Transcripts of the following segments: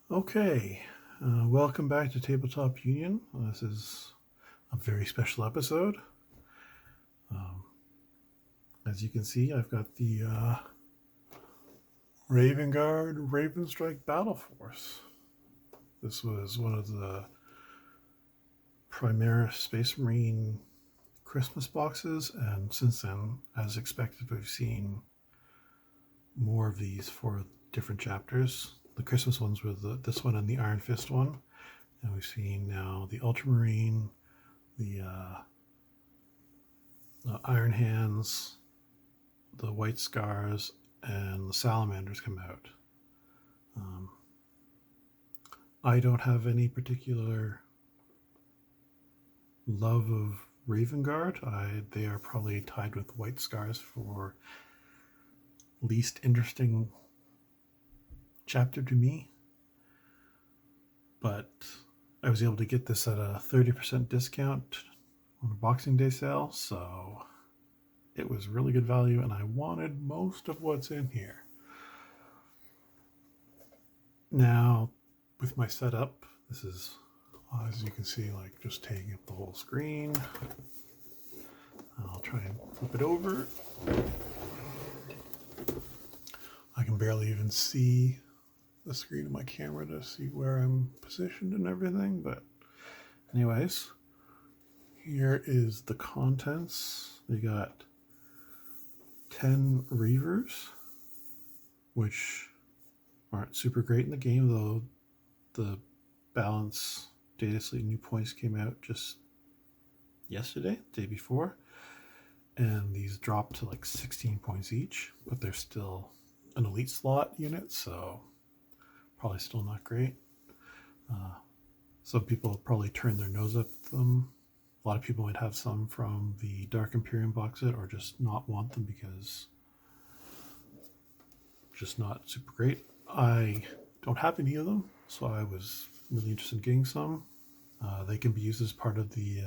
Okay, welcome back to Tabletop Union. This is a very special episode. Um, as you can see, I've got the Ravenstrike Battle Force. This was one of the Primaris Space Marine Christmas boxes, and since then, as expected, we've seen more of these for different chapters. The Christmas ones were this one and the Iron Fist one, and we've seen now the Ultramarine, the Iron Hands, the White Scars, and the Salamanders come out. I don't have any particular love of Raven Guard. They are probably tied with White Scars for least interesting chapter to me. But I was able to get this at a 30% discount on a Boxing Day sale, so it was really good value, and I wanted most of what's in here. Now, with my setup, this is, as you can see, like just taking up the whole screen. I'll try and flip it over. I can barely even see the screen of my camera to see where I'm positioned and everything, but anyways, here is the contents. We got 10 Reavers, which aren't super great in the game, though the balance data slate new points came out just yesterday, the day before, and these dropped to like 16 points each, but they're still an elite slot unit, so probably still not great. Some people probably turn their nose up at them. A lot of people might have some from the Dark Imperium box set or just not want them because just not super great. I don't have any of them, so I was really interested in getting some. They can be used as part of the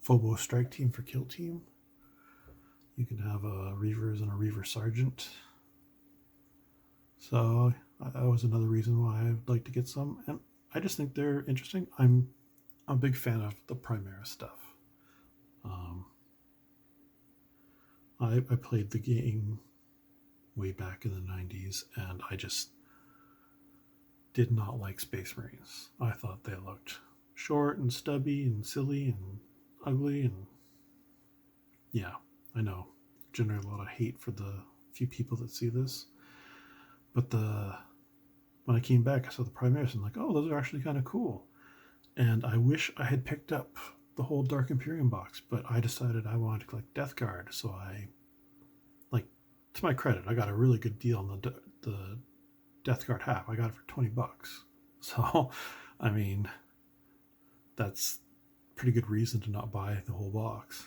Phobos strike team for kill team. You can have a Reavers and a Reaver Sergeant. So that was another reason why I'd like to get some, and I just think they're interesting. I'm a big fan of the Primaris stuff. I played the game way back in the 90s, and I just did not like Space Marines. I thought they looked short and stubby and silly and ugly, and yeah, I know, generate a lot of hate for the few people that see this. But when I came back, I saw the Primaris and I'm like, oh, those are actually kind of cool. And I wish I had picked up the whole Dark Imperium box, but I decided I wanted to collect Death Guard. So to my credit, I got a really good deal on the Death Guard half. I got it for $20. So, I mean, that's pretty good reason to not buy the whole box.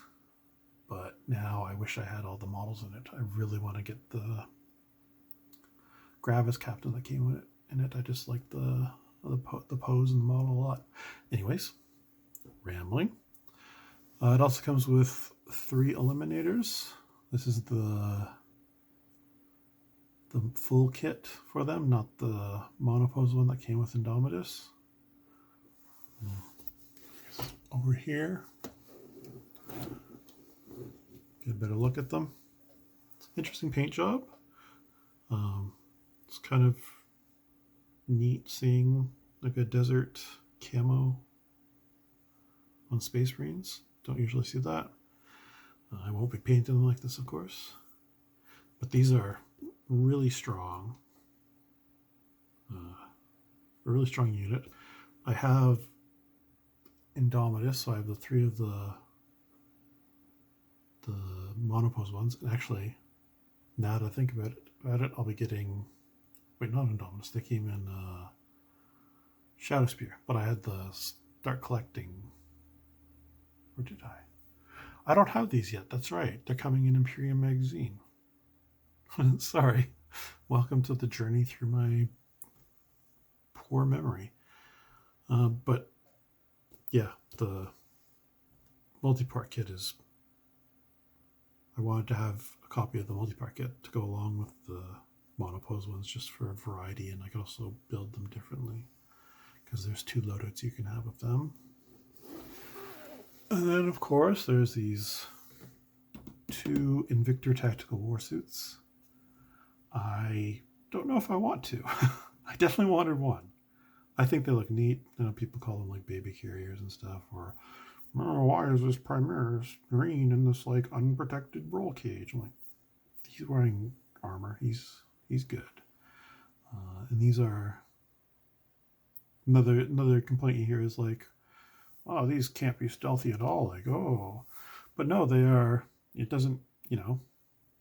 But now I wish I had all the models in it. I really want to get the Gravis Captain that came in it. I just like the pose and the model a lot. Anyways, rambling. It also comes with 3 eliminators. This is the full kit for them, not the monopose one that came with Indomitus. Over here, get a better look at them. Interesting paint job. It's kind of neat seeing like a desert camo on Space Marines. Don't usually see that. I won't be painting them like this, of course, but these are really strong. A really strong unit. I have Indomitus, so I have the 3 of the monopose ones, and actually, now that I think about it, I'll be getting, wait, not Indomitus, they came in Shadow Spear, but I had the start collecting, or did I? I don't have these yet, that's right, they're coming in Imperium magazine. Sorry, welcome to the journey through my poor memory. But yeah, the multi-part kit is, I wanted to have a copy of the multi-part kit to go along with the monopose ones just for variety, and I could also build them differently because there's 2 loadouts you can have of them. And then, of course, there's these 2 Invictor Tactical Warsuits. I don't know if I want to. I definitely wanted one. I think they look neat. You know, people call them like baby carriers and stuff, or oh, why is this Primaris green in this like unprotected roll cage? I'm like, he's wearing armor. He's good. And these are another complaint you hear is like, oh, these can't be stealthy at all. Like, oh, but no, they are. It doesn't, you know,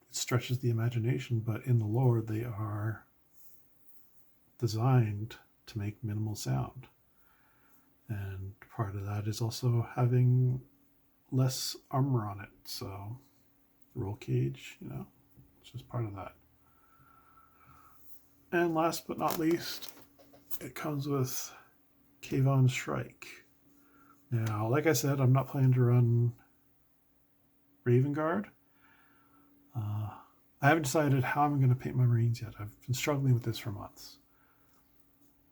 it stretches the imagination, but in the lore, they are designed to make minimal sound. And part of that is also having less armor on it. So, roll cage, you know, it's just part of that. And last but not least, it comes with Ravenstrike. Now, like I said, I'm not planning to run Raven Guard. I haven't decided how I'm going to paint my Marines yet. I've been struggling with this for months.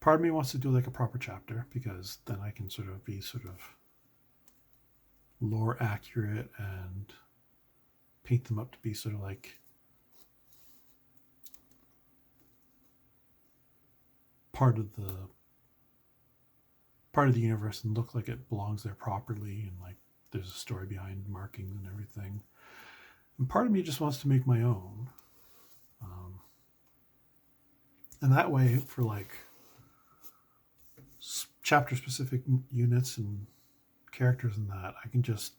Part of me wants to do like a proper chapter because then I can sort of be lore accurate and paint them up to be sort of like part of the universe and look like it belongs there properly, and like there's a story behind markings and everything. And part of me just wants to make my own. And that way, for like chapter specific units and characters and that, I can just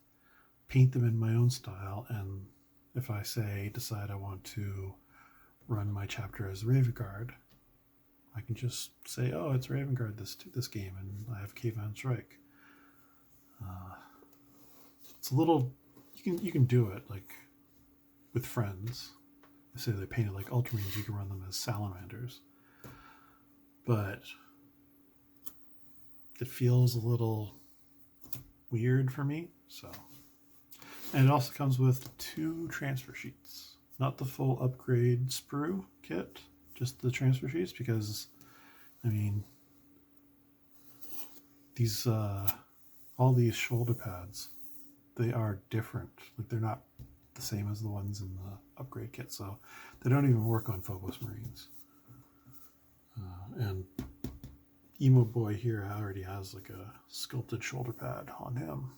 paint them in my own style. And if I decide I want to run my chapter as Raven Guard, I can just say, oh, it's Raven Guard this game, and I have Ravenstrike. It's a little, you can do it like with friends. Say they painted like Ultramarines, you can run them as salamanders. But it feels a little weird for me. So, and it also comes with 2 transfer sheets, not the full upgrade sprue kit, just the transfer sheets, because I mean these all these shoulder pads, they are different. Like they're not the same as the ones in the upgrade kit, so they don't even work on Phobos Marines. And Emo Boy here already has like a sculpted shoulder pad on him.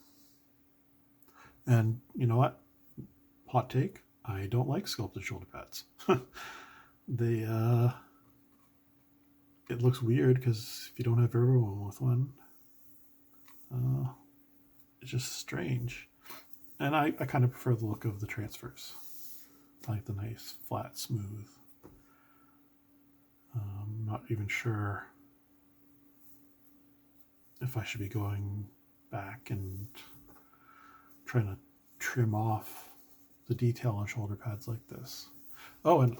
And you know what? Hot take, I don't like sculpted shoulder pads. They it looks weird because if you don't have everyone with one, it's just strange. And I kind of prefer the look of the transfers. I like the nice, flat, smooth. I'm not even sure if I should be going back and trying to trim off the detail on shoulder pads like this. Oh, and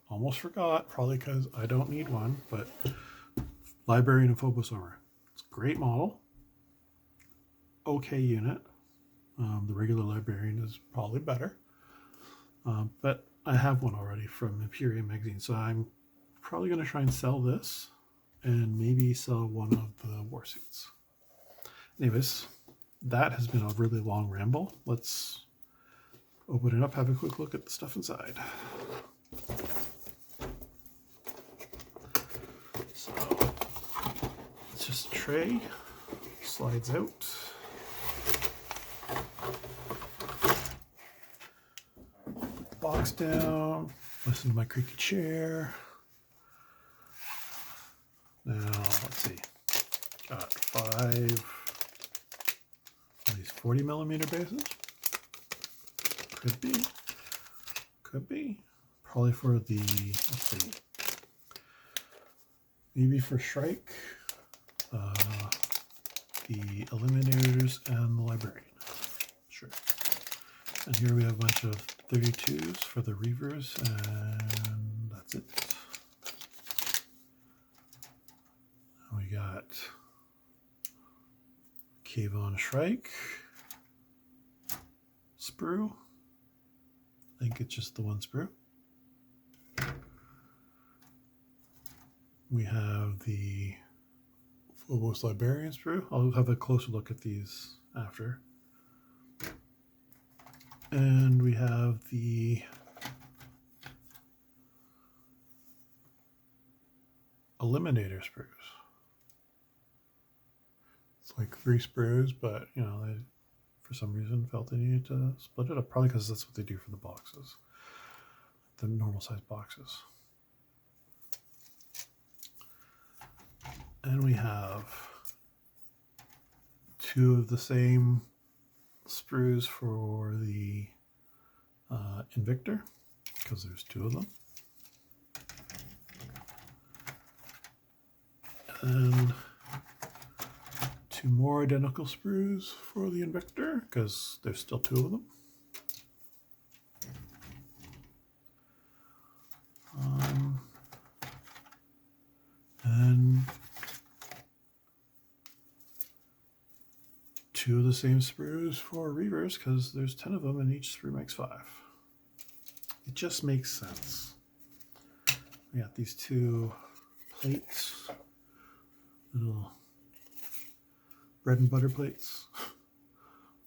almost forgot, probably because I don't need one, but Librarian of Phobos Armor. It's a great model. Okay unit. The regular Librarian is probably better. But I have one already from Imperium magazine, so I'm probably going to try and sell this and maybe sell one of the warsuits. Anyways, that has been a really long ramble. Let's open it up, have a quick look at the stuff inside. So, it's just a tray, slides out. Put the box down, listen to my creaky chair. Now, let's see, got 5 of these 40mm bases. Could be. Probably for the, let's see, maybe for Shrike, the Eliminators, and the Librarian. Sure. And here we have a bunch of 32s for the Reavers, and that's it. We got Ravenstrike sprue. I think it's just the one sprue. We have the Phobos Librarian sprue. I'll have a closer look at these after. And we have the Eliminator sprues. It's like 3 sprues, but you know, they for some reason felt they needed to split it up. Probably because that's what they do for the boxes, the normal size boxes. And we have 2 of the same sprues for the Invictor, because there's 2 of them. And 2 more identical sprues for the Invictor, because there's still 2 of them. And 2 of the same sprues for Reavers, because there's 10 of them and each sprue makes 5. It just makes sense. We got these 2 plates, little bread and butter plates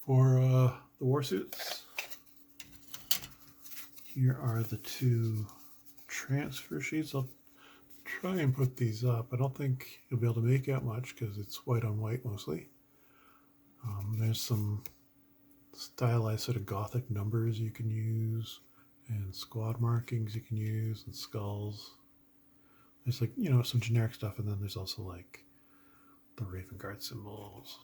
for the war suits. Here are the 2 transfer sheets. I'll try and put these up. I don't think you'll be able to make out much because it's white on white mostly. There's some stylized sort of gothic numbers you can use, and squad markings you can use, and skulls. There's like, you know, some generic stuff, and then there's also like the Raven Guard symbols.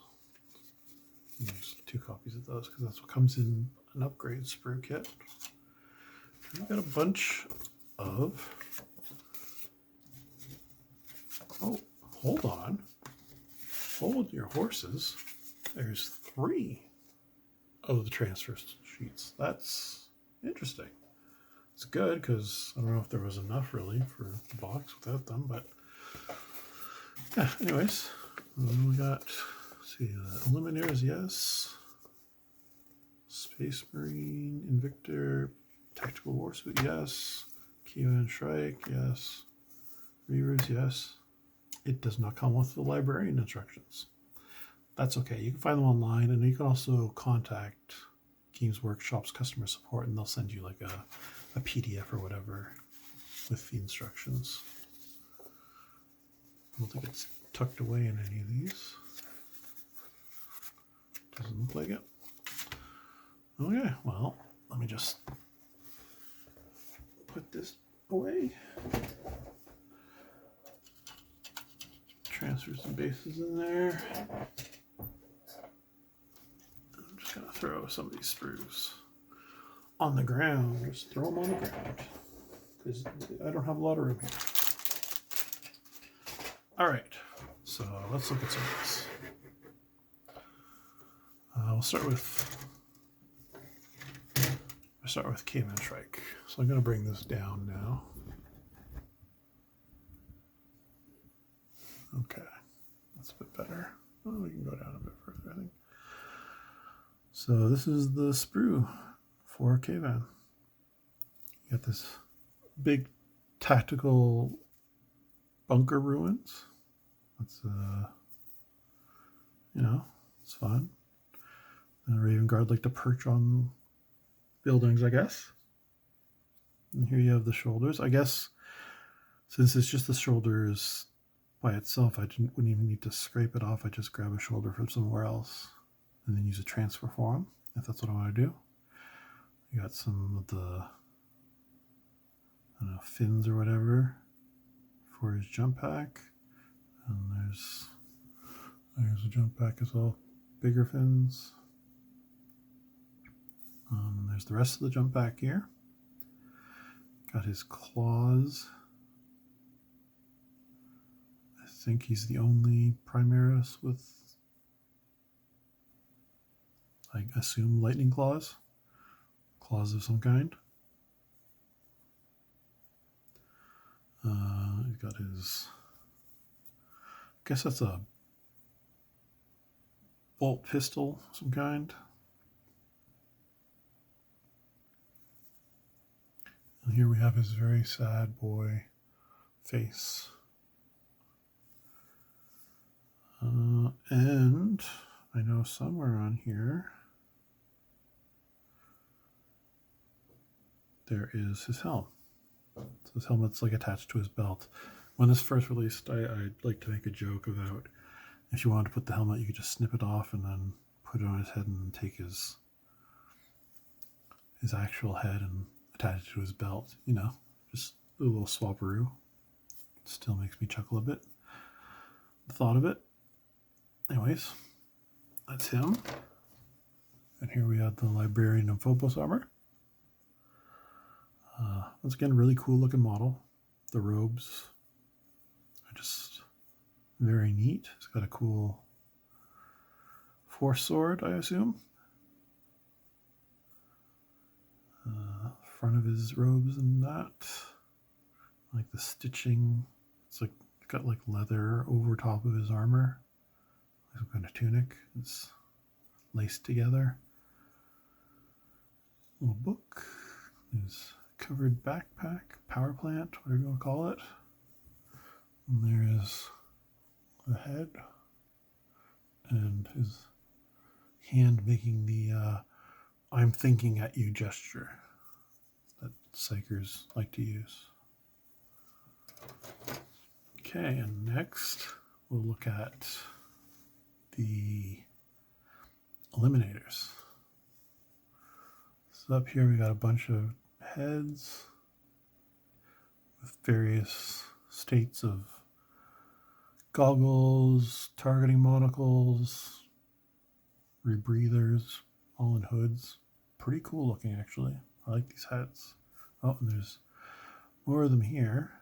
There's 2 copies of those because that's what comes in an upgrade sprue kit. And we've got a bunch of... Oh, hold on. Hold your horses. There's 3 of the transfer sheets. That's interesting. It's good because I don't know if there was enough really for the box without them, but yeah, anyways, we got, let's see, Eliminators, yes. Space Marine, Invictor, Tactical Warsuit, yes. Ravenstrike, yes. Reavers, yes. It does not come with the librarian instructions. That's okay. You can find them online, and you can also contact Games Workshop's customer support, and they'll send you like a PDF or whatever with the instructions. I don't think it's tucked away in any of these. Doesn't look like it. Okay, well, let me just put this away. Transfer some bases in there. I'm just gonna throw some of these sprues on the ground. Just throw them on the ground because I don't have a lot of room here. All right, so let's look at some of this. We'll start with Ravenstrike. So I'm gonna bring this down now. Okay, that's a bit better. Oh, we can go down a bit further, I think. So this is the sprue for Cavan. You got this big tactical bunker ruins. That's you know, it's fun. And the Raven Guard like to perch on buildings, I guess. And here you have the shoulders. I guess since it's just the shoulders by itself, I wouldn't even need to scrape it off. I just grab a shoulder from somewhere else and then use a transfer for them, if that's what I want to do. You got some of the, I don't know, fins or whatever for his jump pack. And there's a jump pack as well, bigger fins. And there's the rest of the jump pack here. Got his claws. I think he's the only Primaris with, I assume, lightning claws. Claws of some kind. He's got his, I guess that's a bolt pistol of some kind. And here we have his very sad boy face. I know somewhere on here there is his helm. So his helmet's like attached to his belt. When this first released, I'd like to make a joke about if you wanted to put the helmet, you could just snip it off and then put it on his head and take his actual head and attach it to his belt. You know, just a little swapperoo. Still makes me chuckle a bit. The thought of it. Anyways, that's him. And here we have the Librarian of Phobos armor. Once again, really cool looking model. The robes are just very neat. It's got a cool force sword, I assume. Front of his robes and that. Like the stitching. It's like got like leather over top of his armor. Like some kind of tunic. It's laced together. Little book. His covered backpack, power plant, whatever you want to call it. And there is the head and his hand making the I'm thinking at you gesture that psychers like to use. Okay, and next we'll look at the eliminators. So up here we got a bunch of heads with various states of goggles, targeting monocles, rebreathers, all in hoods. Pretty cool looking, actually. I like these heads. Oh, and there's more of them here.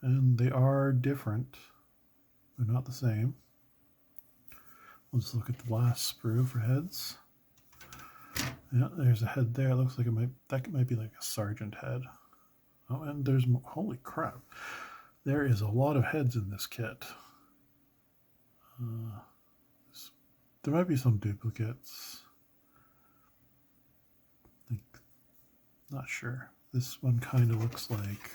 And they are different. They're not the same. We'll just look at the last sprue for heads. Yeah, there's a head there. It looks like that might be like a sergeant head. Oh, and there's, holy crap. There is a lot of heads in this kit. There might be some duplicates. Not sure. This one kind of looks like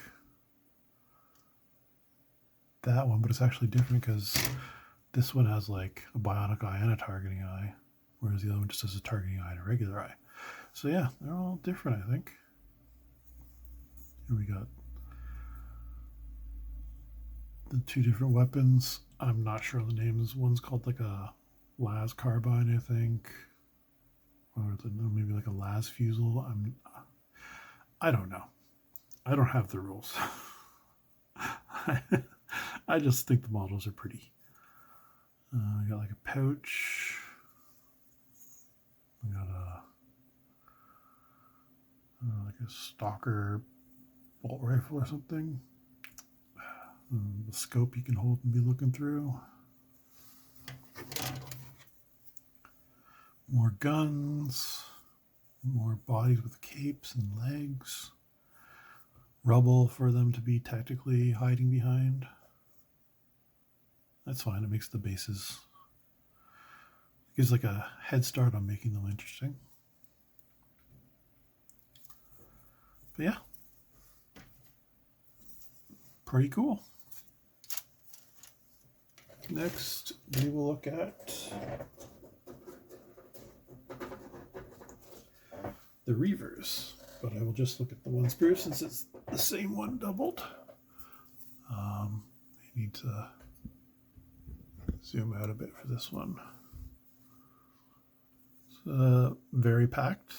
that one, but it's actually different because this one has like a bionic eye and a targeting eye, whereas the other one just has a targeting eye and a regular eye. So yeah, they're all different, I think. Here we got the two different weapons. I'm not sure the names. One's called like a las carbine, I think, or maybe like a las fusel. I don't know. I don't have the rules. I just think the models are pretty. We got like a pouch. We got like a stalker bolt rifle or something. The scope you can hold and be looking through. More guns. More bodies with capes and legs. Rubble for them to be tactically hiding behind. That's fine. It makes the bases, gives like a head start on making them interesting. But yeah, pretty cool. Next, we will look at the Reavers, but I will just look at the one sprue since it's the same one doubled. I need to zoom out a bit for this one. It's very packed.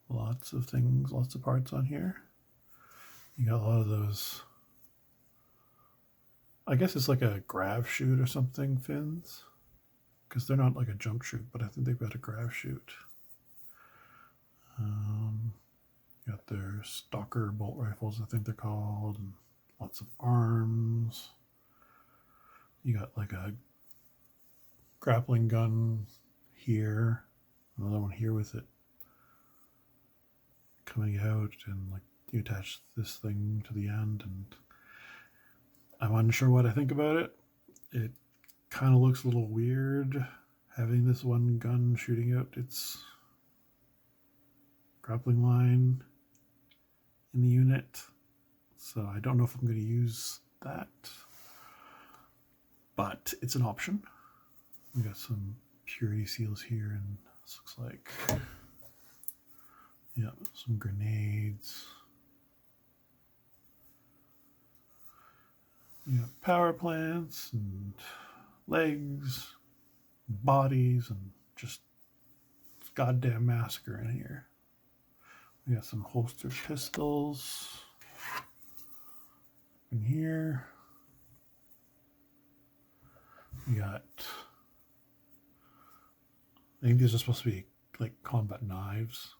Lots of things, lots of parts on here. You got a lot of those, I guess it's like a grav chute or something, fins. Because they're not like a jump chute, but I think they've got a grav chute. Got their stalker bolt rifles, I think they're called, and lots of arms. You got like a grappling gun here, another one here with it coming out, and like you attach this thing to the end, and I'm unsure what I think about it. It kind of looks a little weird having this one gun shooting out its grappling line in the unit, so I don't know if I'm going to use that, but it's an option. We got some purity seals here, and this looks like, yeah, some grenades. We got power plants and legs, and bodies, and just goddamn massacre in here. We got some holstered pistols in here. We got, I think these are supposed to be like combat knives.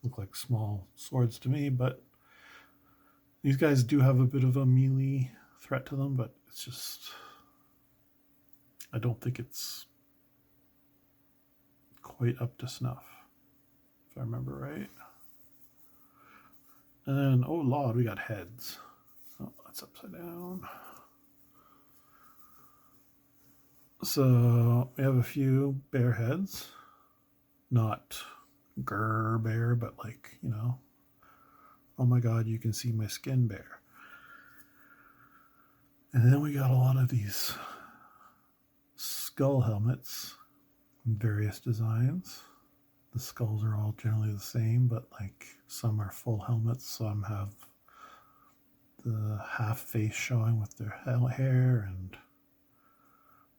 Look like small swords to me, but these guys do have a bit of a melee threat to them, but it's just, I don't think it's quite up to snuff, if I remember right. And then, oh Lord, we got heads. Oh, that's upside down. So we have a few bear heads, not grr bear, but like, you know, oh my God, you can see my skin bear. And then we got a lot of these skull helmets in various designs. The skulls are all generally the same, but like some are full helmets, some have the half face showing with their hair and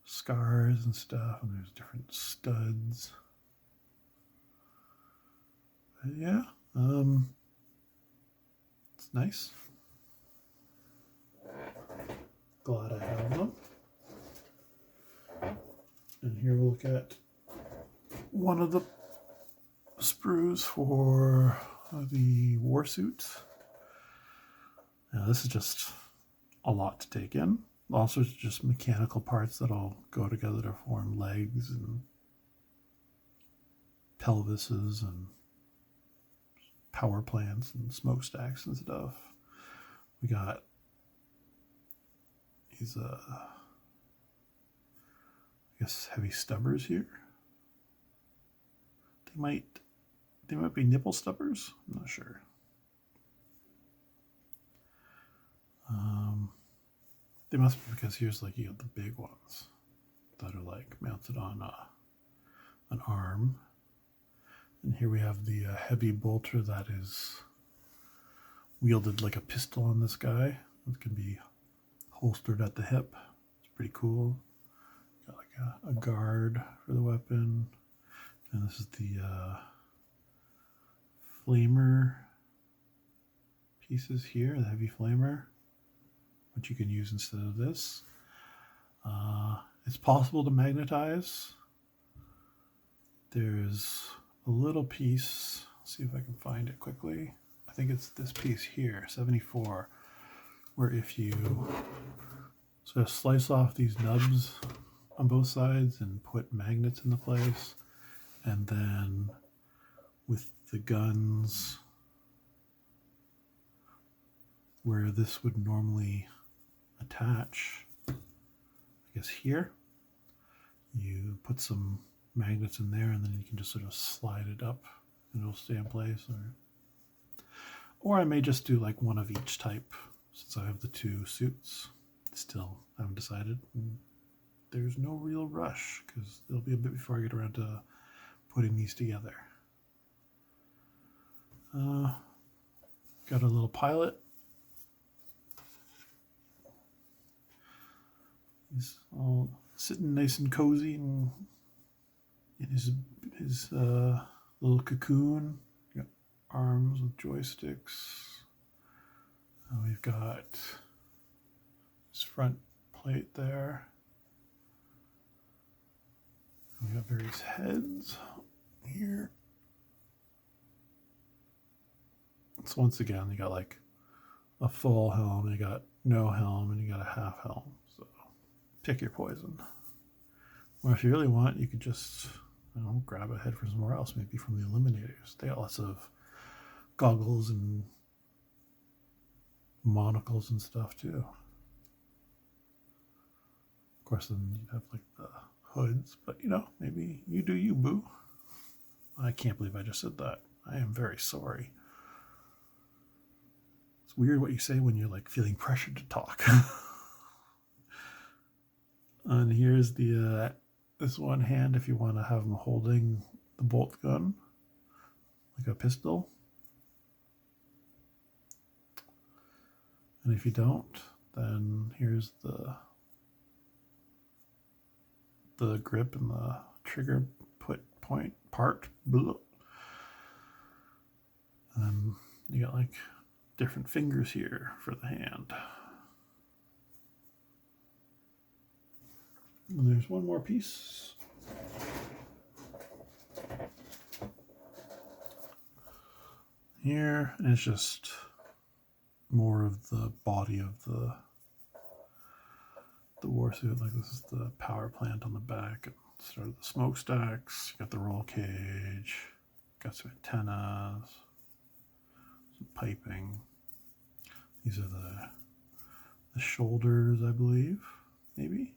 scars and stuff, and there's different studs. But yeah, it's nice. Glad I have them. And here we'll look at one of the sprues for the war suits. Now this is just a lot to take in. Also, it's just mechanical parts that all go together to form legs and pelvises and power plants and smokestacks and stuff. We got these, I guess, heavy stubbers here. They might be nipple stubbers. I'm not sure. They must be, because here's like, you have the big ones that are like mounted on an arm. And here we have the heavy bolter that is wielded like a pistol on this guy. It can be holstered at the hip. It's pretty cool. Got like a guard for the weapon. And this is the flamer pieces here, the heavy flamer, which you can use instead of this. It's possible to magnetize. There's a little piece, let's see if I can find it quickly. I think it's this piece here, 74, where if you sort of slice off these nubs on both sides and put magnets into place, and then with the guns where this would normally attach, I guess here, you put some magnets in there and then you can just sort of slide it up and it'll stay in place. Or I may just do like one of each type, since I have the two suits. Still haven't decided. There's no real rush because it'll be a bit before I get around to putting these together. Got a little pilot. He's all sitting nice and cozy and in his little cocoon. Got arms with joysticks. We've got his front plate there. We have various heads here. So once again, you got like a full helm, you got no helm, and you got a half helm. So pick your poison. Or if you really want, you could just, I don't know, grab a head from somewhere else, maybe from the Eliminators. They got lots of goggles and monocles and stuff too. Of course, then you have like the hoods, but you know, maybe you do you, boo. I can't believe I just said that. I am very sorry. It's weird what you say when you're like feeling pressured to talk. And here's the this one hand if you want to have them holding the bolt gun like a pistol. And if you don't, then here's the grip and the trigger point part. Blah. And then you got like different fingers here for the hand. And there's one more piece. Here, and it's just more of the body of the warsuit. Like this is the power plant on the back. Start of the smokestacks. You got the roll cage. Got some antennas. Some piping. These are the shoulders, I believe, maybe.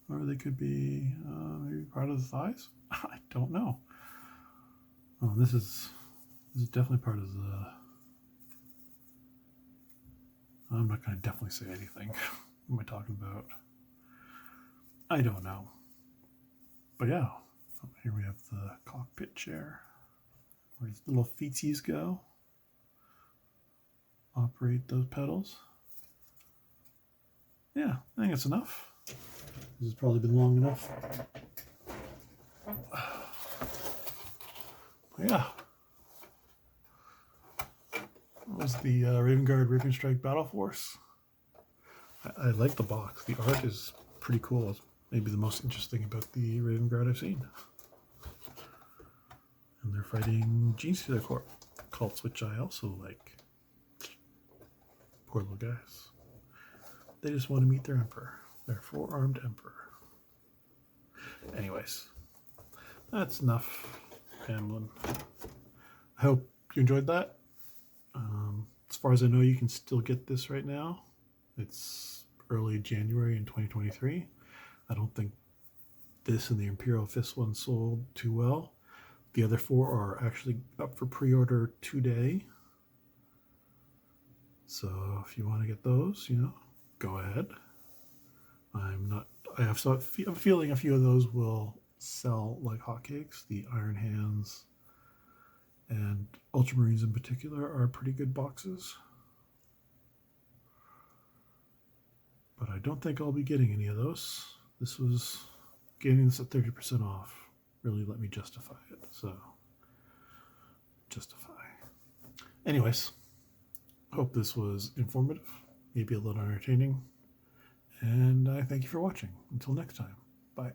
Or they could be maybe part of the thighs. I don't know. Oh, this is definitely part of the. I'm not going to definitely say anything. What am I talking about? I don't know. But yeah, here we have the cockpit chair where these little feetsies go. Operate those pedals. Yeah, I think it's enough. This has probably been long enough. Yeah. That was the Ravenstrike Battle Force. I like the box. The art is pretty cool. It's maybe the most interesting about the Raven Guard I've seen. And they're fighting Genestealer cults, which I also like. Poor little guys. They just want to meet their emperor. Their four-armed emperor. Anyways, that's enough rambling. I hope you enjoyed that. As far as I know, you can still get this right now. It's early January in 2023. I don't think this and the Imperial Fist one sold too well. The other four are actually up for pre-order today. So if you want to get those, go ahead. I have a feeling a few of those will sell like hotcakes. The Iron Hands and Ultramarines in particular are pretty good boxes. But I don't think I'll be getting any of those. Getting this at 30% off really let me justify it. So, justify. Anyways, hope this was informative, maybe a little entertaining. And I thank you for watching. Until next time, bye.